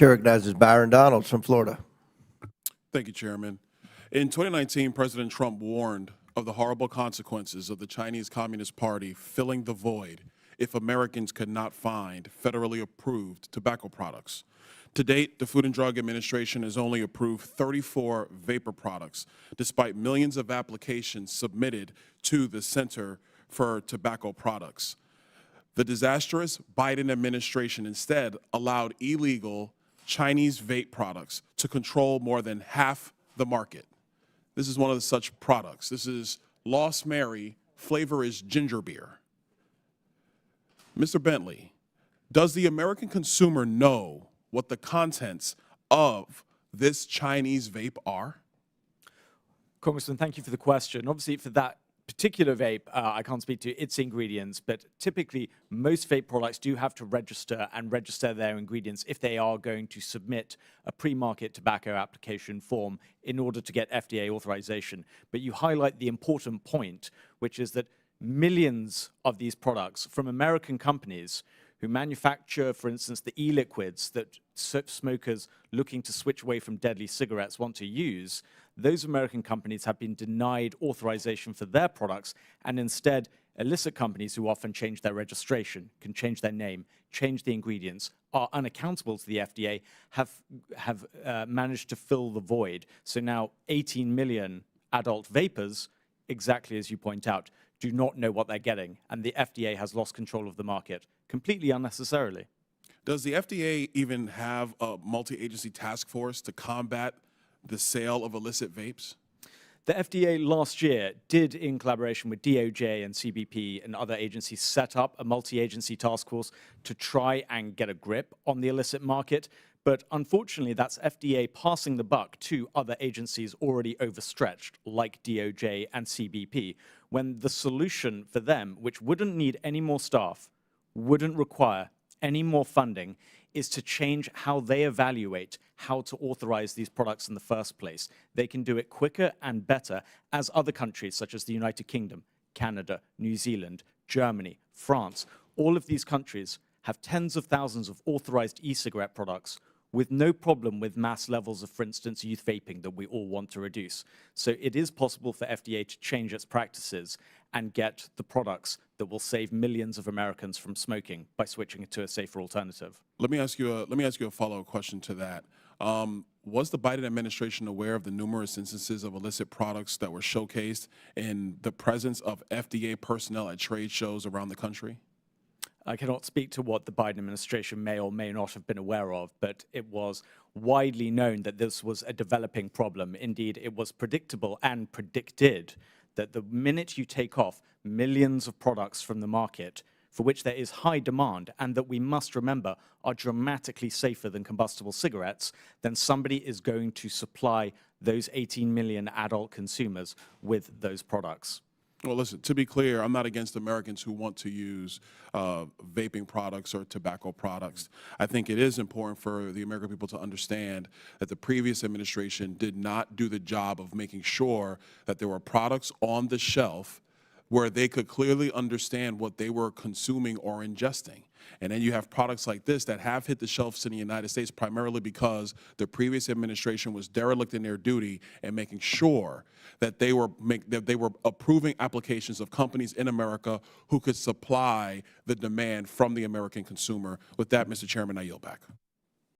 Chair recognizes Byron Donalds from Florida. Thank you, Chairman. In 2019, President Trump warned of the horrible consequences of the Chinese Communist Party filling the void if Americans could not find federally approved tobacco products. To date, the Food and Drug Administration has only approved 34 vapor products, despite millions of applications submitted to the Center for Tobacco Products. The disastrous Biden administration instead allowed illegal Chinese vape products to control more than half the market. This is one of the such products. This is Lost Mary, flavor is ginger beer. Mr. Bentley, does the American consumer know what the contents of this Chinese vape are? Congressman, thank you for the question. Obviously, for that particular vape, I can't speak to its ingredients, but typically most vape products do have to register their ingredients if they are going to submit a pre-market tobacco application form in order to get FDA authorization. But you highlight the important point, which is that millions of these products from American companies who manufacture, for instance, the e-liquids that smokers looking to switch away from deadly cigarettes want to use, those American companies have been denied authorization for their products, and instead illicit companies who often change their registration, can change their name, change the ingredients, are unaccountable to the FDA, have managed to fill the void. So now 18 million adult vapors, exactly as you point out, do not know what they're getting, and the FDA has lost control of the market completely unnecessarily. Does the FDA even have a multi-agency task force to combat the sale of illicit vapes? The FDA last year did, in collaboration with DOJ and CBP and other agencies, set up a multi-agency task force to try and get a grip on the illicit market. But unfortunately, that's FDA passing the buck to other agencies already overstretched, like DOJ and CBP, when the solution for them, which wouldn't need any more staff, wouldn't require any more funding, is to change how they evaluate how to authorize these products in the first place. They can do it quicker and better, as other countries such as the United Kingdom, Canada, New Zealand, Germany, France, all of these countries have tens of thousands of authorized e-cigarette products with no problem with mass levels of, for instance, youth vaping that we all want to reduce. So it is possible for FDA to change its practices and get the products that will save millions of Americans from smoking by switching to a safer alternative. Let me ask you a follow-up question to that. Was the Biden administration aware of the numerous instances of illicit products that were showcased in the presence of FDA personnel at trade shows around the country? I cannot speak to what the Biden administration may or may not have been aware of, but it was widely known that this was a developing problem. Indeed, it was predictable and predicted that the minute you take off millions of products from the market for which there is high demand and that we must remember are dramatically safer than combustible cigarettes, then somebody is going to supply those 18 million adult consumers with those products. Well, listen, to be clear, I'm not against Americans who want to use vaping products or tobacco products. I think it is important for the American people to understand that the previous administration did not do the job of making sure that there were products on the shelf where they could clearly understand what they were consuming or ingesting. And then you have products like this that have hit the shelves in the United States primarily because the previous administration was derelict in their duty and making sure that they were approving applications of companies in America who could supply the demand from the American consumer. With that, Mr. Chairman, I yield back.